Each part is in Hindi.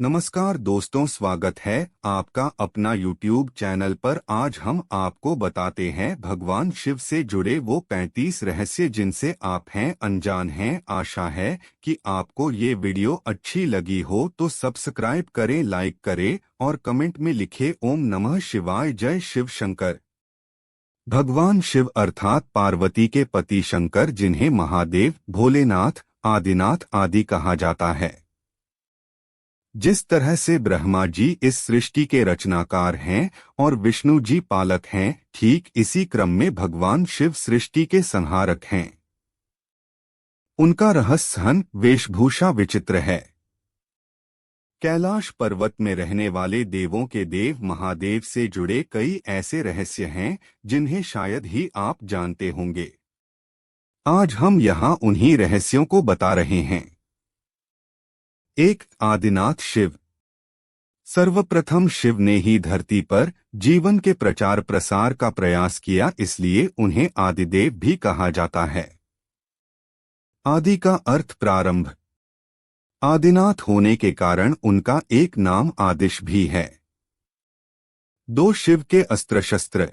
नमस्कार दोस्तों, स्वागत है आपका अपना YouTube चैनल पर। आज हम आपको बताते हैं भगवान शिव से जुड़े वो 35 रहस्य जिनसे आप हैं अनजान हैं। आशा है कि आपको ये वीडियो अच्छी लगी हो तो सब्सक्राइब करें, लाइक करें और कमेंट में लिखें ओम नमः शिवाय, जय शिव शंकर। भगवान शिव अर्थात पार्वती के पति शंकर, जिन्हें महादेव, भोलेनाथ, आदिनाथ आदि कहा जाता है। जिस तरह से ब्रह्मा जी इस सृष्टि के रचनाकार हैं और विष्णु जी पालक हैं, ठीक इसी क्रम में भगवान शिव सृष्टि के संहारक हैं। उनका रहस्यहन वेशभूषा विचित्र है। कैलाश पर्वत में रहने वाले देवों के देव महादेव से जुड़े कई ऐसे रहस्य हैं जिन्हें शायद ही आप जानते होंगे। आज हम यहाँ उन्हीं रहस्यों को बता रहे हैं। एक, आदिनाथ शिव। सर्वप्रथम शिव ने ही धरती पर जीवन के प्रचार प्रसार का प्रयास किया, इसलिए उन्हें आदिदेव भी कहा जाता है। आदि का अर्थ प्रारंभ। आदिनाथ होने के कारण उनका एक नाम आदिश भी है। दो, शिव के अस्त्र शस्त्र।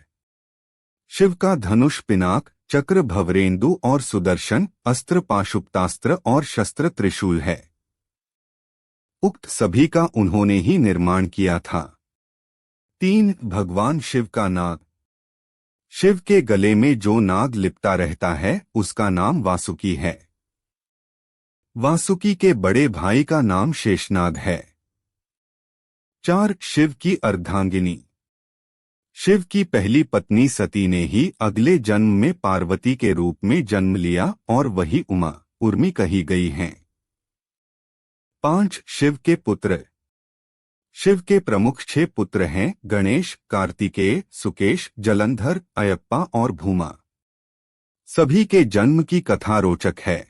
शिव का धनुष, पिनाक, चक्र, भवरेंदु और सुदर्शन, अस्त्र पाशुपतास्त्र और शस्त्र त्रिशूल है। उक्त सभी का उन्होंने ही निर्माण किया था। 3, भगवान शिव का नाग। शिव के गले में जो नाग लिपटा रहता है उसका नाम वासुकी है। वासुकी के बड़े भाई का नाम शेषनाग है। 4, शिव की अर्धांगिनी। शिव की पहली पत्नी सती ने ही अगले जन्म में पार्वती के रूप में जन्म लिया और वही उमा, उर्मी कही गई हैं। 5, शिव के पुत्र। शिव के प्रमुख 6 पुत्र हैं: गणेश, कार्तिकेय, सुकेश, जलंधर, अयप्पा और भूमा। सभी के जन्म की कथा रोचक है।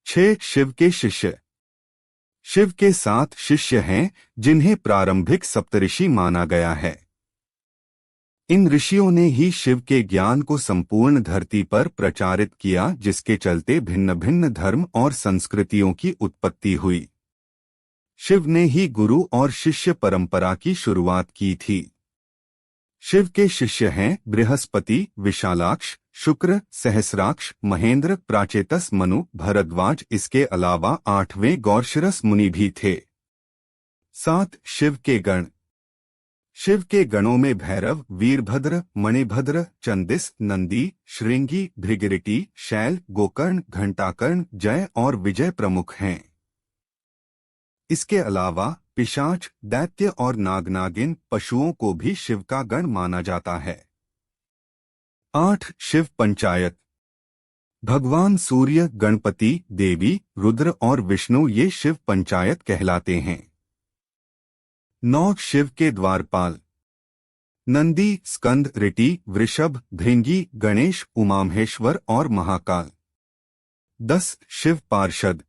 6, शिव के शिष्य। शिव के 7 शिष्य हैं जिन्हें प्रारंभिक सप्तऋषि माना गया है। इन ऋषियों ने ही शिव के ज्ञान को संपूर्ण धरती पर प्रचारित किया, जिसके चलते भिन्न भिन्न धर्म और संस्कृतियों की उत्पत्ति हुई। शिव ने ही गुरु और शिष्य परंपरा की शुरुआत की थी। शिव के शिष्य हैं बृहस्पति, विशालाक्ष, शुक्र, सहस्राक्ष, महेंद्र, प्राचेतस, मनु, भरद्वाज। इसके अलावा 8वें गौरशिरस मुनि भी थे। 7, शिव के गण। शिव के गणों में भैरव, वीरभद्र, मणिभद्र, चंदिस, नंदी, श्रृंगी, भृगरिटी, शैल, गोकर्ण, घंटाकर्ण, जय और विजय प्रमुख हैं। इसके अलावा पिशाच, दैत्य और नागनागिन पशुओं को भी शिव का गण माना जाता है। 8, शिव पंचायत। भगवान सूर्य, गणपति, देवी, रुद्र और विष्णु ये शिव पंचायत कहलाते हैं। 9, शिव के द्वारपाल। नंदी, स्कंद, ऋटि, वृषभ, भृंगी, गणेश, उमामहेश्वर और महाकाल। 10, शिव पार्षद।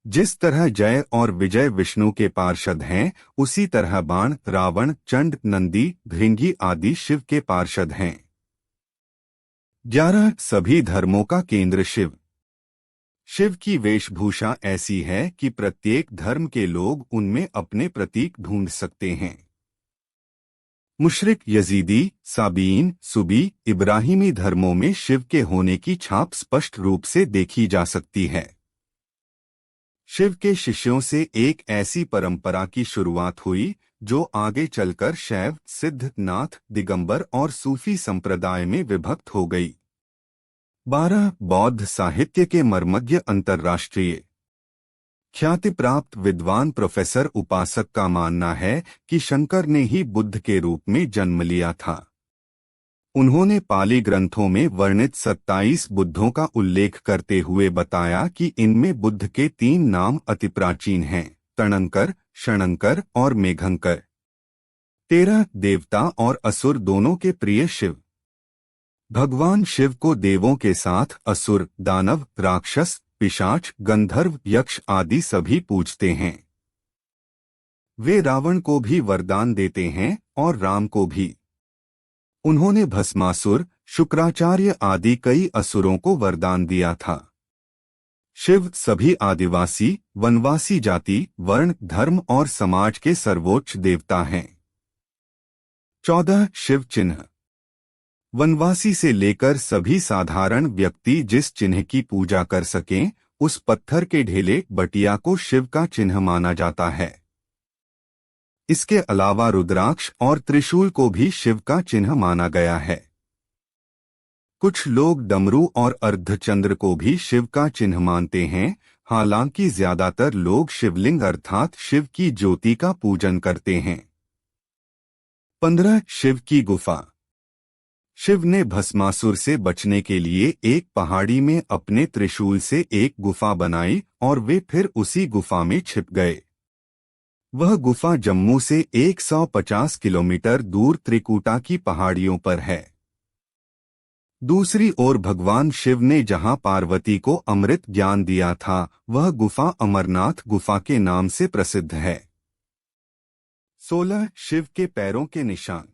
जिस तरह जय और विजय विष्णु के पार्षद हैं, उसी तरह बाण, रावण, चंड, नंदी, भृंगी आदि शिव के पार्षद हैं। 11, सभी धर्मों का केंद्र शिव। शिव की वेशभूषा ऐसी है कि प्रत्येक धर्म के लोग उनमें अपने प्रतीक ढूंढ सकते हैं। मुशरिक, यजीदी, साबीन, सुबी, इब्राहिमी धर्मों में शिव के होने की छाप स्पष्ट रूप से देखी जा सकती है। शिव के शिष्यों से एक ऐसी परंपरा की शुरुआत हुई जो आगे चलकर शैव, सिद्ध, नाथ, दिगंबर और सूफी संप्रदाय में विभक्त हो गई। 12, बौद्ध साहित्य के मर्मज्ञ। अंतर्राष्ट्रीय ख्याति प्राप्त विद्वान प्रोफेसर उपासक का मानना है कि शंकर ने ही बुद्ध के रूप में जन्म लिया था। उन्होंने पाली ग्रंथों में वर्णित 27 बुद्धों का उल्लेख करते हुए बताया कि इनमें बुद्ध के 3 नाम अति प्राचीन हैं: तणंकर, क्षणंकर और मेघंकर। 13, देवता और असुर दोनों के प्रिय शिव। भगवान शिव को देवों के साथ असुर, दानव, राक्षस, पिशाच, गंधर्व, यक्ष आदि सभी पूजते हैं। वे रावण को भी वरदान देते हैं और राम को भी। उन्होंने भस्मासुर, शुक्राचार्य आदि कई असुरों को वरदान दिया था। शिव सभी आदिवासी वनवासी जाति वर्ण धर्म और समाज के सर्वोच्च देवता हैं। 14 शिव चिन्ह। वनवासी से लेकर सभी साधारण व्यक्ति जिस चिन्ह की पूजा कर सकें, उस पत्थर के ढेले बटिया को शिव का चिन्ह माना जाता है। इसके अलावा रुद्राक्ष और त्रिशूल को भी शिव का चिन्ह माना गया है। कुछ लोग डमरू और अर्धचंद्र को भी शिव का चिन्ह मानते हैं, हालांकि ज्यादातर लोग शिवलिंग अर्थात शिव की ज्योति का पूजन करते हैं। 15 शिव की गुफा। शिव ने भस्मासुर से बचने के लिए एक पहाड़ी में अपने त्रिशूल से एक गुफा बनाई और वे फिर उसी गुफा में छिप गए। वह गुफा जम्मू से 150 किलोमीटर दूर त्रिकुटा की पहाड़ियों पर है। दूसरी ओर भगवान शिव ने जहां पार्वती को अमृत ज्ञान दिया था, वह गुफा अमरनाथ गुफा के नाम से प्रसिद्ध है। 16 शिव के पैरों के निशान।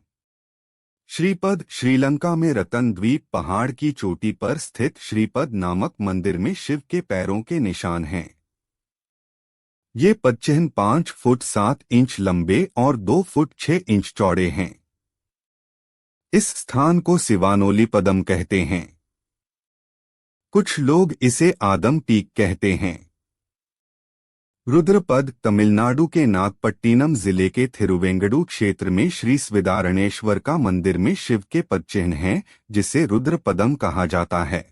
श्रीपद श्रीलंका में रतन द्वीप पहाड़ की चोटी पर स्थित श्रीपद नामक मंदिर में शिव के पैरों के निशान हैं। ये पदचिह्न 5 फुट 7 इंच लंबे और 2 फुट 6 इंच चौड़े हैं। इस स्थान को सिवानोली पदम कहते हैं। कुछ लोग इसे आदम पीक कहते हैं। रुद्रपद तमिलनाडु के नागपट्टिनम जिले के थिरुवेंगडू क्षेत्र में श्री स्विदारणेश्वर का मंदिर में शिव के पदचिह्न हैं, जिसे रुद्रपदम कहा जाता है।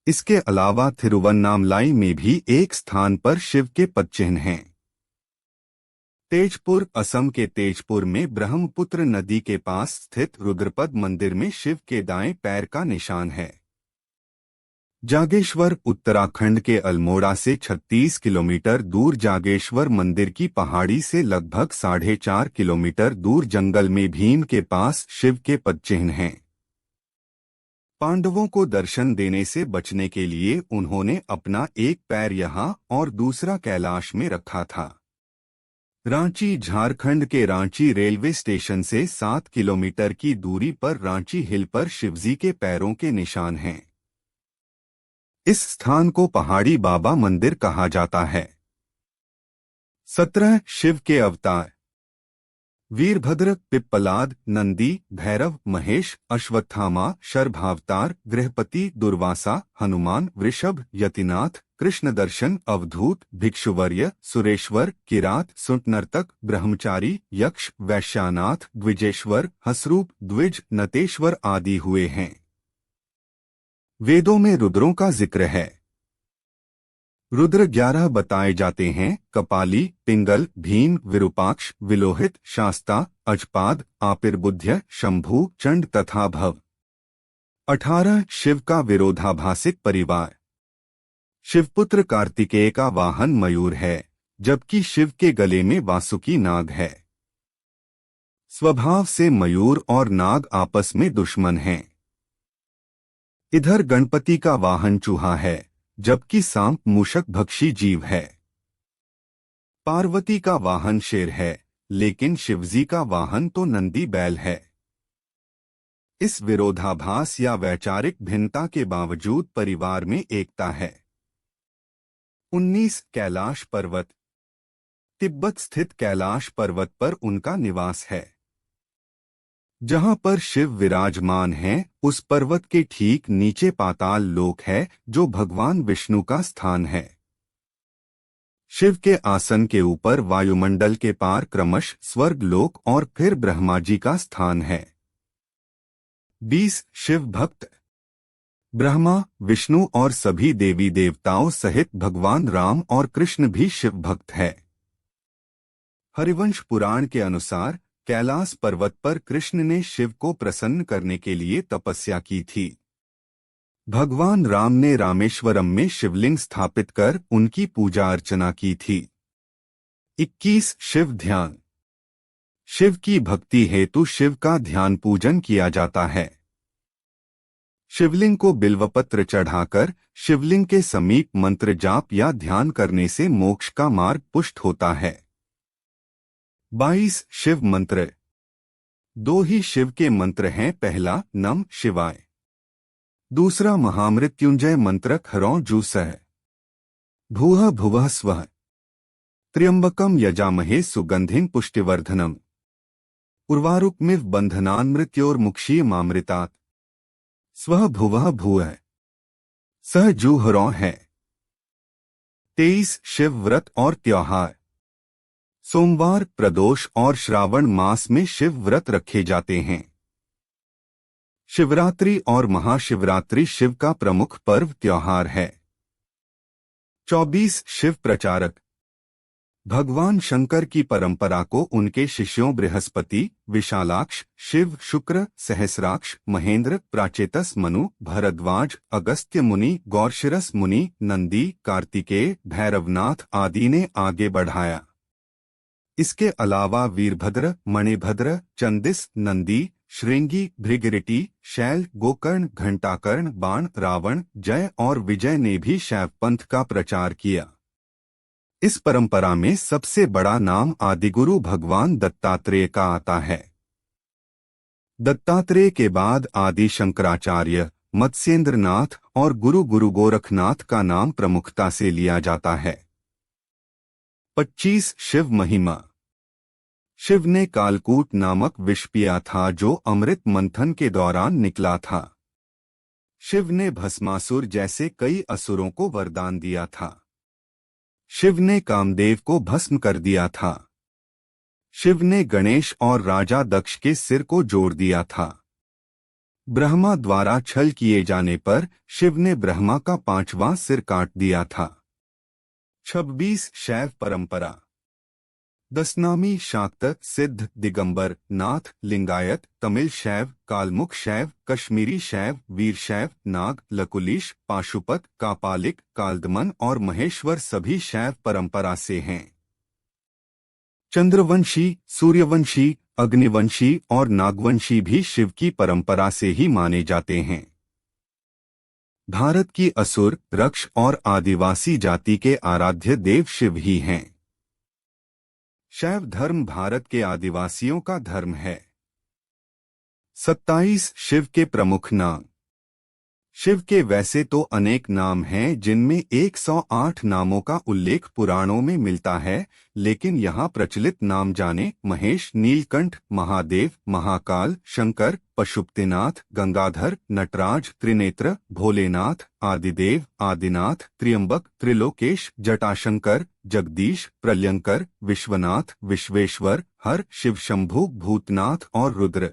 इसके अलावा थिरुवन्नामलाई में भी एक स्थान पर शिव के पदचिह्न हैं। तेजपुर असम के तेजपुर में ब्रह्मपुत्र नदी के पास स्थित रुद्रपद मंदिर में शिव के दाएं पैर का निशान है। जागेश्वर उत्तराखंड के अल्मोड़ा से 36 किलोमीटर दूर जागेश्वर मंदिर की पहाड़ी से लगभग 4.5 किलोमीटर दूर जंगल में भीम के पास शिव के पदचिह्न हैं। पांडवों को दर्शन देने से बचने के लिए उन्होंने अपना एक पैर यहाँ और दूसरा कैलाश में रखा था। रांची झारखंड के रांची रेलवे स्टेशन से 7 किलोमीटर की दूरी पर रांची हिल पर शिवजी के पैरों के निशान हैं। इस स्थान को पहाड़ी बाबा मंदिर कहा जाता है। 17 शिव के अवतार। वीरभद्र, पिप्पलाद, नंदी, भैरव, महेश, अश्वत्थामा, शर्भावतार, गृहपति, दुर्वासा, हनुमान, वृषभ, यतिनाथ, कृष्ण दर्शन, अवधूत, भिक्षुवर्य, सुरेश्वर, किरात, सुंटनर्तक, ब्रह्मचारी, यक्ष, वैश्यानाथ, द्विजेश्वर, हसरूप, द्विज, नतेश्वर आदि हुए हैं। वेदों में रुद्रों का जिक्र है। रुद्र 11 बताए जाते हैं: कपाली, पिंगल, भीम, विरूपाक्ष, विलोहित, शास्ता, अजपाद, आपिर्बुध्य, शंभु, चंड तथा भव। 18 शिव का विरोधाभासिक परिवार। शिवपुत्र कार्तिकेय का वाहन मयूर है, जबकि शिव के गले में वासुकी नाग है। स्वभाव से मयूर और नाग आपस में दुश्मन हैं। इधर गणपति का वाहन चूहा है, जबकि सांप मूषक भक्षी जीव है। पार्वती का वाहन शेर है, लेकिन शिवजी का वाहन तो नंदी बैल है। इस विरोधाभास या वैचारिक भिन्नता के बावजूद परिवार में एकता है। 19 कैलाश पर्वत। तिब्बत स्थित कैलाश पर्वत पर उनका निवास है। जहां पर शिव विराजमान हैं, उस पर्वत के ठीक नीचे पाताल लोक है, जो भगवान विष्णु का स्थान है। शिव के आसन के ऊपर वायुमंडल के पार क्रमश स्वर्ग लोक और फिर ब्रह्मा जी का स्थान है। 20 शिव भक्त। ब्रह्मा, विष्णु और सभी देवी देवताओं सहित भगवान राम और कृष्ण भी शिव भक्त है। हरिवंश पुराण के अनुसार कैलाश पर्वत पर कृष्ण ने शिव को प्रसन्न करने के लिए तपस्या की थी। भगवान राम ने रामेश्वरम में शिवलिंग स्थापित कर उनकी पूजा अर्चना की थी। 21 शिव ध्यान। शिव की भक्ति हेतु शिव का ध्यान पूजन किया जाता है। शिवलिंग को बिल्वपत्र चढ़ाकर शिवलिंग के समीप मंत्र जाप या ध्यान करने से मोक्ष का मार्ग पुष्ट होता है। 22 शिव मंत्र। 2 ही शिव के मंत्र हैं। पहला नम शिवाय। दूसरा महामृत्युंजय मंत्र खरौं जूसह भूः भुवः स्वः त्र्यंबकम यजामहे सुगंधिं पुष्टिवर्धनम उर्वारुकमिव बंधनान् मृत्योर्मुक्षीयमामृतात् स्वः भुवः भूः सह जूहरौं है। 23 शिव व्रत और त्योहार। सोमवार, प्रदोष और श्रावण मास में शिव व्रत रखे जाते हैं। शिवरात्रि और महाशिवरात्रि शिव का प्रमुख पर्व त्योहार है। 24 शिव प्रचारक। भगवान शंकर की परंपरा को उनके शिष्यों बृहस्पति, विशालाक्ष, शिव, शुक्र, सहस्राक्ष, महेंद्र, प्राचेतस मनु, भरद्वाज, अगस्त्य मुनि, गौरशिरस मुनि, नंदी, कार्तिकेय, भैरवनाथ आदि ने आगे बढ़ाया। इसके अलावा वीरभद्र, मणिभद्र, चंदिस, नंदी, श्रृंगी, भृगरिटी, शैल, गोकर्ण, घंटाकर्ण, बाण, रावण, जय और विजय ने भी शैवपंथ का प्रचार किया। इस परंपरा में सबसे बड़ा नाम आदिगुरु भगवान दत्तात्रेय का आता है। दत्तात्रेय के बाद आदि शंकराचार्य, मत्स्येंद्रनाथ और गुरु गोरखनाथ का नाम प्रमुखता से लिया जाता है। 25 शिव महिमा। शिव ने कालकूट नामक विष पिया था जो अमृत मंथन के दौरान निकला था। शिव ने भस्मासुर जैसे कई असुरों को वरदान दिया था। शिव ने कामदेव को भस्म कर दिया था। शिव ने गणेश और राजा दक्ष के सिर को जोड़ दिया था। ब्रह्मा द्वारा छल किए जाने पर शिव ने ब्रह्मा का 5वां सिर काट दिया था। 26 शैव परंपरा। दशनामी, शाक्त, सिद्ध, दिगंबर, नाथ, लिंगायत, तमिल शैव, कालमुख शैव, कश्मीरी शैव, वीर शैव, नाग, लकुलिश, पाशुपत, कापालिक, कालदमन और महेश्वर सभी शैव परंपरा से हैं। चंद्रवंशी, सूर्यवंशी, अग्निवंशी और नागवंशी भी शिव की परंपरा से ही माने जाते हैं। भारत की असुर, रक्ष और आदिवासी जाति के आराध्य देव शिव ही हैं। शैव धर्म भारत के आदिवासियों का धर्म है। 27 शिव के प्रमुख नाम। शिव के वैसे तो अनेक नाम हैं जिनमें 108 नामों का उल्लेख पुराणों में मिलता है, लेकिन यहाँ प्रचलित नाम जाने महेश, नीलकंठ, महादेव, महाकाल, शंकर, पशुपतिनाथ, गंगाधर, नटराज, त्रिनेत्र, भोलेनाथ, आदिदेव, आदिनाथ, त्र्यंबक, त्रिलोकेश, जटाशंकर, जगदीश, प्रलयंकर, विश्वनाथ, विश्वेश्वर, हर, शिवशंभु, भूतनाथ और रुद्र।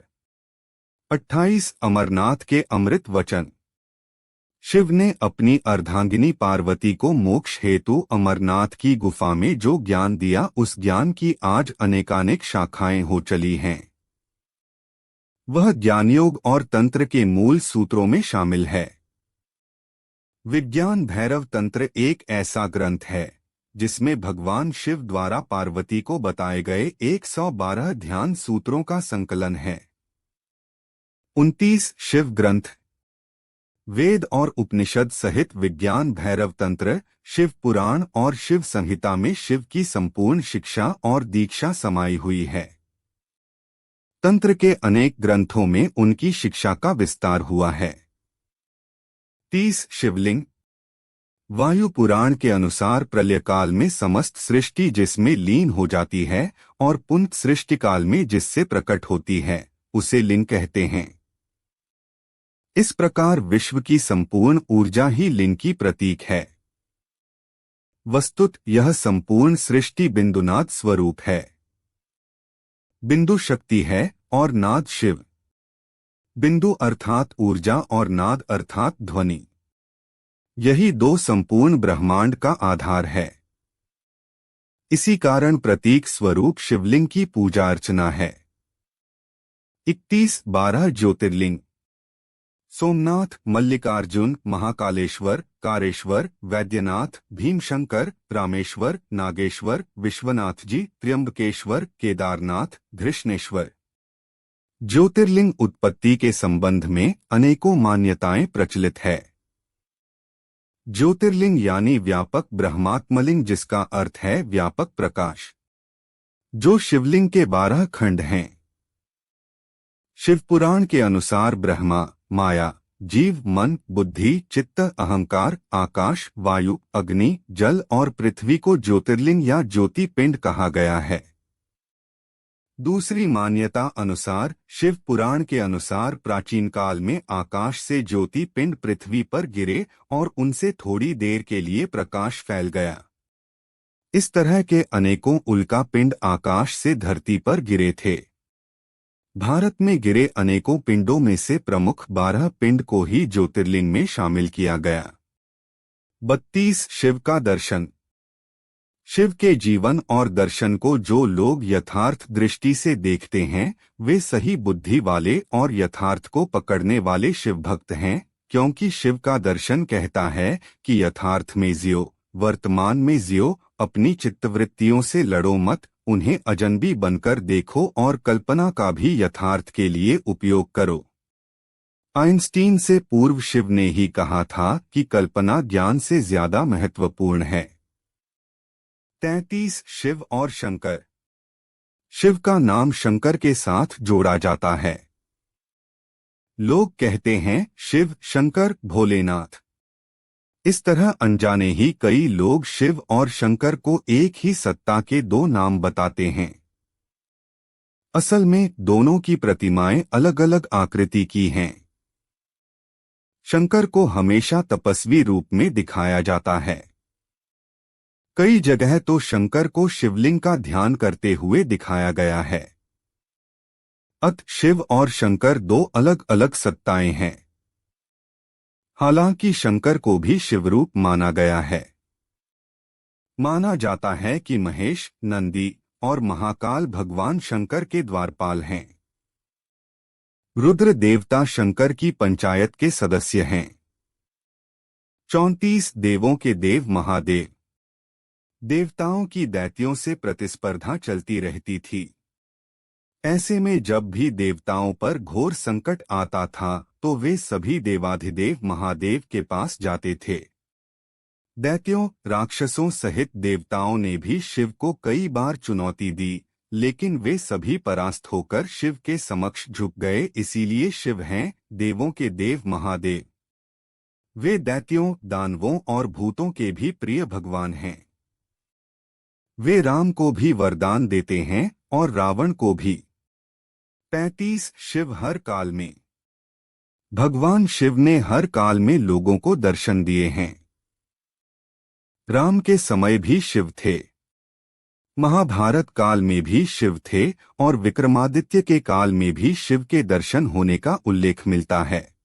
28 अमरनाथ के अमृत वचन। शिव ने अपनी अर्धांगिनी पार्वती को मोक्ष हेतु अमरनाथ की गुफा में जो ज्ञान दिया, उस ज्ञान की आज अनेकानेक शाखाएं हो चली हैं। वह ज्ञानयोग और तंत्र के मूल सूत्रों में शामिल है। विज्ञान भैरव तंत्र एक ऐसा ग्रंथ है जिसमें भगवान शिव द्वारा पार्वती को बताए गए 112 ध्यान सूत्रों का संकलन है। 29 शिव ग्रंथ। वेद और उपनिषद सहित विज्ञान भैरव तंत्र, शिव पुराण और शिव संहिता में शिव की संपूर्ण शिक्षा और दीक्षा समाई हुई है। तंत्र के अनेक ग्रंथों में उनकी शिक्षा का विस्तार हुआ है। 30 शिवलिंग। वायु पुराण के अनुसार प्रलयकाल में समस्त सृष्टि जिसमें लीन हो जाती है और पुनः सृष्टिकाल में जिससे प्रकट होती है, उसे लिंग कहते हैं। इस प्रकार विश्व की संपूर्ण ऊर्जा ही लिंग की प्रतीक है। वस्तुत यह संपूर्ण सृष्टि बिंदुनाद स्वरूप है। बिंदु शक्ति है और नाद शिव। बिंदु अर्थात ऊर्जा और नाद अर्थात ध्वनि। यही दो संपूर्ण ब्रह्मांड का आधार है। इसी कारण प्रतीक स्वरूप शिवलिंग की पूजा अर्चना है। 31 12 ज्योतिर्लिंग। सोमनाथ, मल्लिकार्जुन, महाकालेश्वर, कारेश्वर, वैद्यनाथ, भीमशंकर, रामेश्वर, नागेश्वर, विश्वनाथ जी, त्र्यंबकेश्वर, केदारनाथ, धृष्णेश्वर। ज्योतिर्लिंग उत्पत्ति के संबंध में अनेकों मान्यताएं प्रचलित है। ज्योतिर्लिंग यानी व्यापक ब्रह्मात्मलिंग, जिसका अर्थ है व्यापक प्रकाश, जो शिवलिंग के 12 खंड हैं। शिवपुराण के अनुसार ब्रह्मा, माया, जीव, मन, बुद्धि, चित्त, अहंकार, आकाश, वायु, अग्नि, जल और पृथ्वी को ज्योतिर्लिंग या ज्योति पिंड कहा गया है। दूसरी मान्यता अनुसार शिव पुराण के अनुसार प्राचीन काल में आकाश से ज्योति पिंड पृथ्वी पर गिरे और उनसे थोड़ी देर के लिए प्रकाश फैल गया। इस तरह के अनेकों उल्का पिंड आकाश से धरती पर गिरे थे। भारत में गिरे अनेकों पिंडों में से प्रमुख 12 पिंड को ही ज्योतिर्लिंग में शामिल किया गया। 32 शिव का दर्शन। शिव के जीवन और दर्शन को जो लोग यथार्थ दृष्टि से देखते हैं वे सही बुद्धि वाले और यथार्थ को पकड़ने वाले शिव भक्त हैं, क्योंकि शिव का दर्शन कहता है कि यथार्थ में जियो, वर्तमान में जियो, अपनी चित्तवृत्तियों से लड़ो मत, उन्हें अजनबी बनकर देखो और कल्पना का भी यथार्थ के लिए उपयोग करो। आइंस्टीन से पूर्व शिव ने ही कहा था कि कल्पना ज्ञान से ज्यादा महत्वपूर्ण है। 33 शिव और शंकर। शिव का नाम शंकर के साथ जोड़ा जाता है। लोग कहते हैं शिव, शंकर, भोलेनाथ। इस तरह अनजाने ही कई लोग शिव और शंकर को एक ही सत्ता के दो नाम बताते हैं। असल में दोनों की प्रतिमाएं अलग अलग आकृति की हैं। शंकर को हमेशा तपस्वी रूप में दिखाया जाता है। कई जगह तो शंकर को शिवलिंग का ध्यान करते हुए दिखाया गया है। अत शिव और शंकर दो अलग अलग सत्ताएं हैं। हालांकि शंकर को भी शिवरूप माना गया है। माना जाता है कि महेश, नंदी और महाकाल भगवान शंकर के द्वारपाल हैं। रुद्र देवता शंकर की पंचायत के सदस्य हैं। 34 देवों के देव महादेव। देवताओं की दैत्यों से प्रतिस्पर्धा चलती रहती थी। ऐसे में जब भी देवताओं पर घोर संकट आता था तो वे सभी देवाधिदेव महादेव के पास जाते थे। दैत्यों, राक्षसों सहित देवताओं ने भी शिव को कई बार चुनौती दी, लेकिन वे सभी परास्त होकर शिव के समक्ष झुक गए। इसीलिए शिव हैं देवों के देव महादेव। वे दैत्यों, दानवों और भूतों के भी प्रिय भगवान हैं। वे राम को भी वरदान देते हैं और रावण को भी। 35 शिव हर काल में। भगवान शिव ने हर काल में लोगों को दर्शन दिए हैं। राम के समय भी शिव थे, महाभारत काल में भी शिव थे और विक्रमादित्य के काल में भी शिव के दर्शन होने का उल्लेख मिलता है।